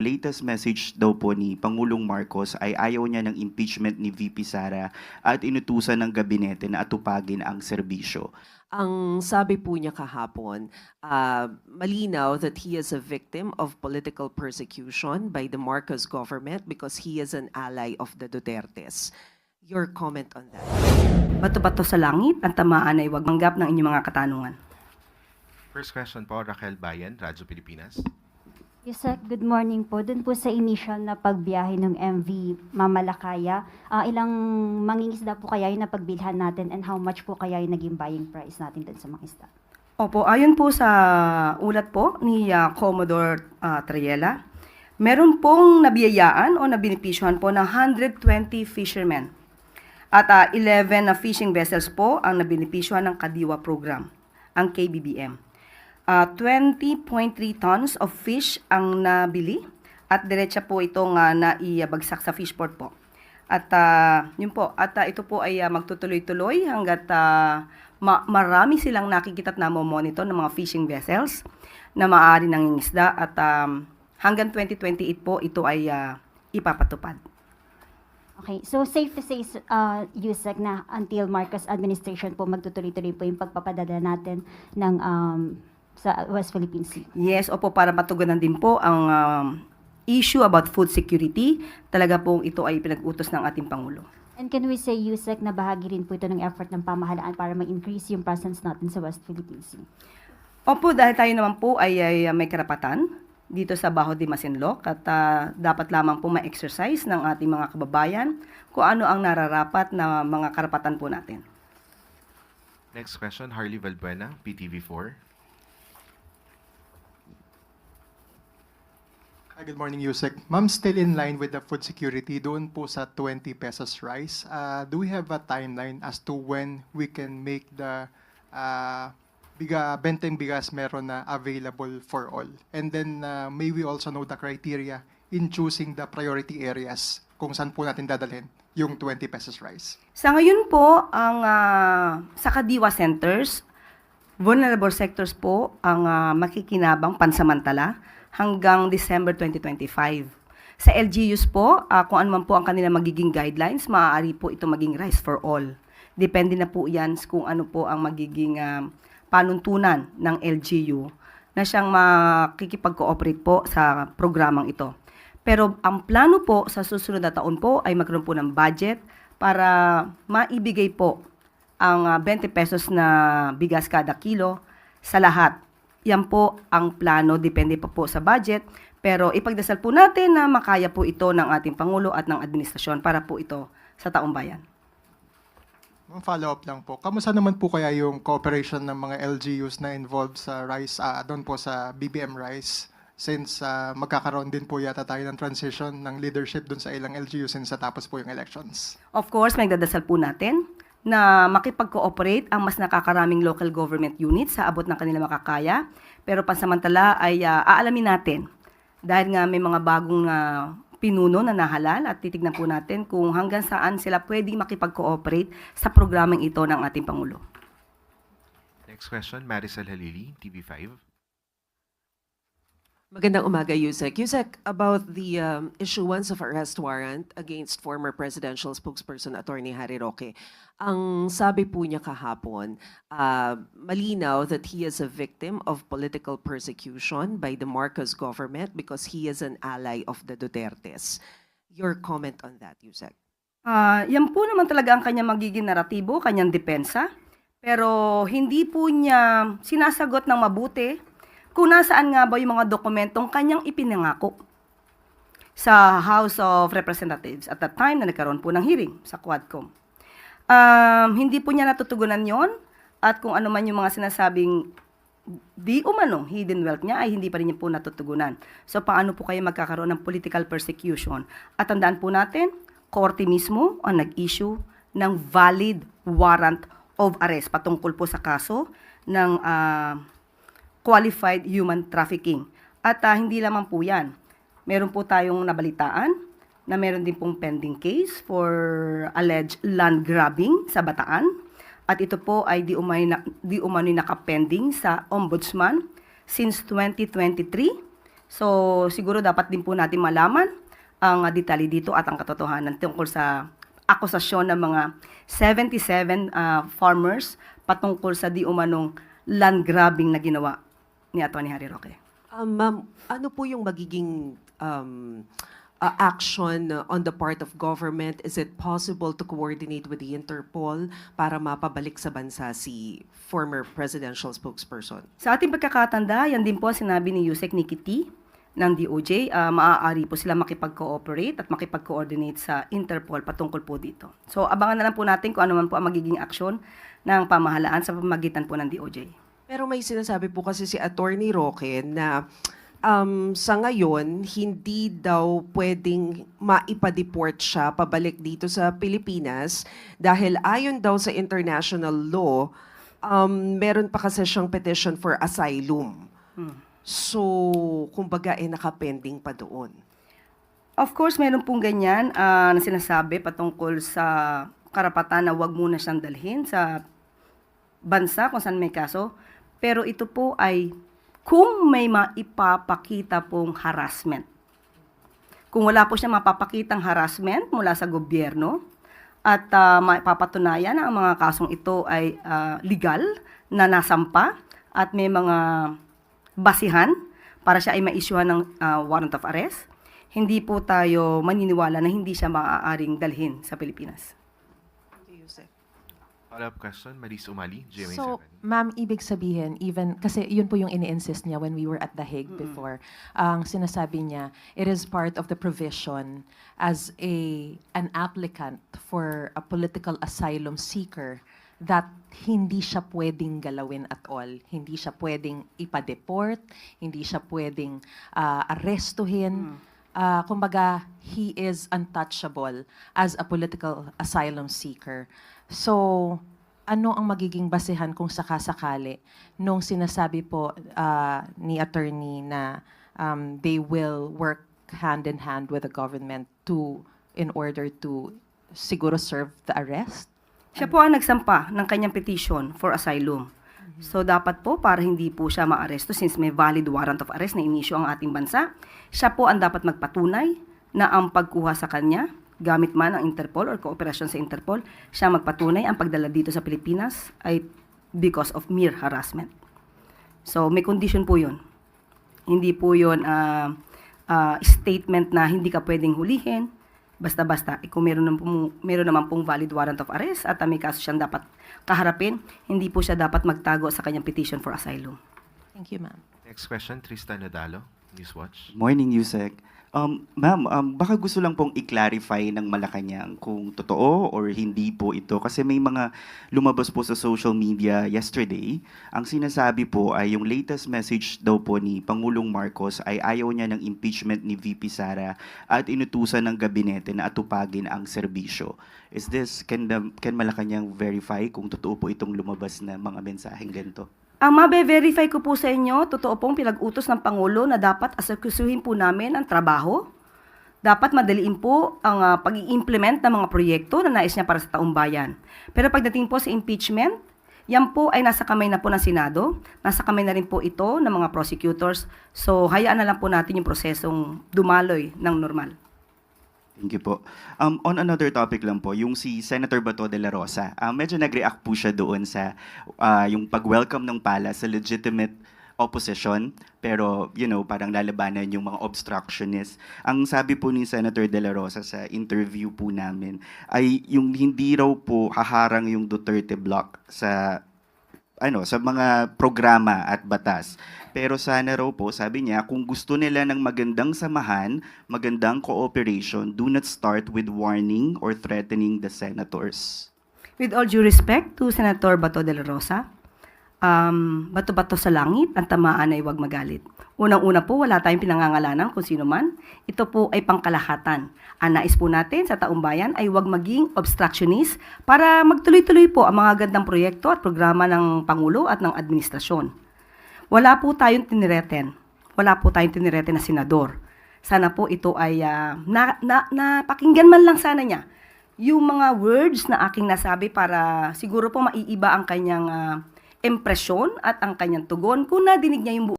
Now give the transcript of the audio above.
Latest message daw po ni Pangulong Marcos ay ayaw niya ng impeachment ni VP Sara at inutusan ng gabinete na atupagin ang serbisyo. Ang sabi po niya kahapon, malinaw that he is a victim of political persecution by the Marcos government because he is an ally of the Dutertes. Your comment on that? Bato-bato sa langit, ang tamaan ay huwag manggap ng inyong mga katanungan. First question po, Raquel Bayan, Radyo Pilipinas. Yusek, good morning po. Doon po sa initial na pagbiyahe ng MV Mamalakaya, ilang mangingisda po kaya yung napagbilhan natin and how much po kaya yung naging buying price natin doon sa mga isda? Opo, ayon po sa ulat po ni Commodore Triella, meron pong nabiyayaan o nabinipisyohan po ng 120 fishermen. At 11 na fishing vessels po ang nabinipisyohan ng Kadiwa program, ang KBBM. 20.3 tons of fish ang nabili at diretsa po itong naibagsak sa fishport po. At yun po, at ito po ay magtutuloy-tuloy hanggat marami silang nakikita at namomonitor ng mga fishing vessels na maaari nangingisda at hanggang 2028 po ito ay ipapatupad. Okay, so safe to say, Yusek, na until Marcos administration po magtutuloy-tuloy po yung pagpapadala natin ng sa West Philippine Sea. Yes, opo, para matugunan din po ang issue about food security. Talaga pong ito ay pinag-utos ng ating Pangulo. And can we say, Yusek, na bahagi rin po ito ng effort ng pamahalaan para ma-increase yung presence natin sa West Philippine Sea? Opo, dahil tayo naman po ay may karapatan dito sa Baho de Masinloc at dapat lamang po ma-exercise ng ating mga kababayan kung ano ang nararapat na mga karapatan po natin. Next question, Harley Valbuena, PTV4. Good morning, Yusek. Ma'am, still in line with the food security, doon po sa 20 pesos rice, do we have a timeline as to when we can make the benteng bigas meron na available for all? And then may we also know the criteria in choosing the priority areas kung saan po natin dadalhin yung 20 pesos rice? Sa ngayon po, ang sa Kadiwa centers, vulnerable sectors po ang makikinabang pansamantala hanggang December 2025. Sa LGUs po, kung ano man po ang kanilang magiging guidelines, maaari po ito maging rice for all. Depende na po yan kung ano po ang magiging panuntunan ng LGU na siyang makikipag-cooperate po sa programang ito. Pero ang plano po sa susunod na taon po ay magkaroon po ng budget para maibigay po ang 20 pesos na bigas kada kilo sa lahat. Yan po ang plano, depende pa po sa budget. Pero ipagdasal po natin na makaya po ito ng ating Pangulo at ng administrasyon para po ito sa taong bayan. Follow-up lang po. Kamusta naman po kaya yung cooperation ng mga LGUs na involved sa rice, doon po sa BBM Rice? Since magkakaroon din po yata tayo ng transition ng leadership doon sa ilang LGU since natapos po yung elections. Of course, may dadasal po natin na makipag-cooperate ang mas nakakaraming local government units sa abot ng kanilang makakaya. Pero pansamantala ay aalamin natin dahil nga may mga bagong pinuno na nahalal at titignan po natin kung hanggang saan sila pwedeng makipag-cooperate sa programang ito ng ating Pangulo. Next question, Maricel Halili, TV5. Magandang umaga, Yusek. Yusek, about the issuance of arrest warrant against former presidential spokesperson Attorney Harry Roque. Ang sabi po niya kahapon, malinaw that he is a victim of political persecution by the Marcos government because he is an ally of the Dutertes. Your comment on that, Yusek? Yan po naman talaga ang kanyang magiging naratibo, kanyang depensa. Pero hindi po niya sinasagot ng mabuti kung nasaan nga ba yung mga dokumentong kanyang ipinangako sa House of Representatives at the time na nagkaroon po ng hearing sa Quadcom. Hindi po niya natutugunan yon at kung ano man yung mga sinasabing di umano hidden wealth niya ay hindi pa rin niya po natutugunan. So paano po kayo magkakaroon ng political persecution? At tandaan po natin, korte mismo ang nag-issue ng valid warrant of arrest patungkol po sa kaso ng qualified human trafficking. At hindi lamang po yan. Meron po tayong nabalitaan na meron din pong pending case for alleged land grabbing sa Bataan. At ito po ay di umano'y nakapending sa Ombudsman since 2023. So, siguro dapat din po natin malaman ang detalye dito at ang katotohanan tungkol sa akusasyon ng mga 77 farmers patungkol sa di umanong land grabbing na ginawa ni Atty. Harry Roque. Ma'am, ano po yung magiging action on the part of government? Is it possible to coordinate with the Interpol para mapabalik sa bansa si former presidential spokesperson? Sa ating pagkakatanda, yan din po ang sinabi ni Yusek Nikki T ng DOJ, maaari po sila makipag-cooperate at makipag-coordinate sa Interpol patungkol po dito. So, abangan na lang po natin kung ano man po ang magiging aksyon ng pamahalaan sa pamagitan po ng DOJ. Pero may sinasabi po kasi si Attorney Roque na sa ngayon, hindi daw pwedeng maipa-deport siya pabalik dito sa Pilipinas dahil ayon daw sa international law, meron pa kasi siyang petition for asylum. So, kumbaga, nakapending pa doon. Of course, meron pong ganyan na sinasabi patungkol sa karapatan na wag muna siyang dalhin sa bansa kung saan may kaso. Pero ito po ay kung may maipapakita pong harassment. Kung wala po siya mapapakitang harassment mula sa gobyerno at maipapatunayan na ang mga kasong ito ay legal na nasampa at may mga basihan para siya ay ma-issuehan ng warrant of arrest, hindi po tayo maniniwala na hindi siya maaaring dalhin sa Pilipinas. Follow-up question, Maris Umali, GMA7. So, ma'am, ibig sabihin, even, kasi yun po yung ini-insist niya when we were at The Hague before, ang sinasabi niya, it is part of the provision as an applicant for a political asylum seeker that hindi siya pwedeng galawin at all. Hindi siya pwedeng ipa-deport, hindi siya pwedeng arrestuhin. Kumbaga, he is untouchable as a political asylum seeker. So, ano ang magiging basehan kung sakasakali nung sinasabi po ni attorney na they will work hand in hand with the government in order to siguro serve the arrest? Siya po ang nagsampa ng kanyang petition for asylum. So dapat po para hindi po siya maaresto since may valid warrant of arrest na inisyu ang ating bansa, siya po ang dapat magpatunay na ang pagkuha sa kanya gamit man ang Interpol or kooperasyon sa Interpol, siya magpatunay ang pagdala dito sa Pilipinas ay because of mere harassment. So may condition po yun. Hindi po yun statement na hindi ka pwedeng hulihin, basta-basta. Kung meron naman pong valid warrant of arrest at may kaso siyang dapat kaharapin, hindi po siya dapat magtago sa kanyang petition for asylum. Thank you, ma'am. Next question, Tristan Nadalo, Newswatch. Morning, Yusek. Ma'am, baka gusto lang pong i-clarify ng Malacanang kung totoo or hindi po ito. Kasi may mga lumabas po sa social media yesterday. Ang sinasabi po ay yung latest message daw po ni Pangulong Marcos ay ayaw niya ng impeachment ni VP Sara at inutusan ng gabinete na atupagin ang serbisyo. Can Malacanang verify kung totoo po itong lumabas na mga mensaheng ganito? Ang mabe-verify ko po sa inyo, totoo pong pinag-utos ng Pangulo na dapat asekusuhin po namin ang trabaho. Dapat madaliin po ang pag-i-implement ng mga proyekto na nais niya para sa taong bayan. Pero pagdating po sa impeachment, yan po ay nasa kamay na po ng Senado. Nasa kamay na rin po ito ng mga prosecutors. So hayaan na lang po natin yung prosesong dumaloy ng normal. Thank you po. On another topic lang po, yung si Senator Bato de la Rosa, medyo nag-react po siya doon sa yung pag-welcome ng pala sa legitimate opposition, pero parang lalabanan yung mga obstructionists. Ang sabi po ni Senator de la Rosa sa interview po namin ay yung hindi raw po haharang yung Duterte block sa mga programa at batas. Pero sana raw po, sabi niya, kung gusto nila ng magandang samahan, magandang cooperation, do not start with warning or threatening the senators. With all due respect to Senator Bato de la Rosa, bato-bato sa langit, ang tamaan ay huwag magalit. Unang-una po, wala tayong pinangangalanan kung sino man. Ito po ay pangkalahatan. Ang nais po natin sa taong bayan ay huwag maging obstructionist para magtuloy-tuloy po ang mga gandang proyekto at programa ng Pangulo at ng administrasyon. Wala po tayong tinireten. Wala po tayong tinireten na senador. Sana po ito ay napakinggan man lang sana niya yung mga words na aking nasabi para siguro po maiiba ang kanyang impresyon at ang kanyang tugon kung nadinig niya yung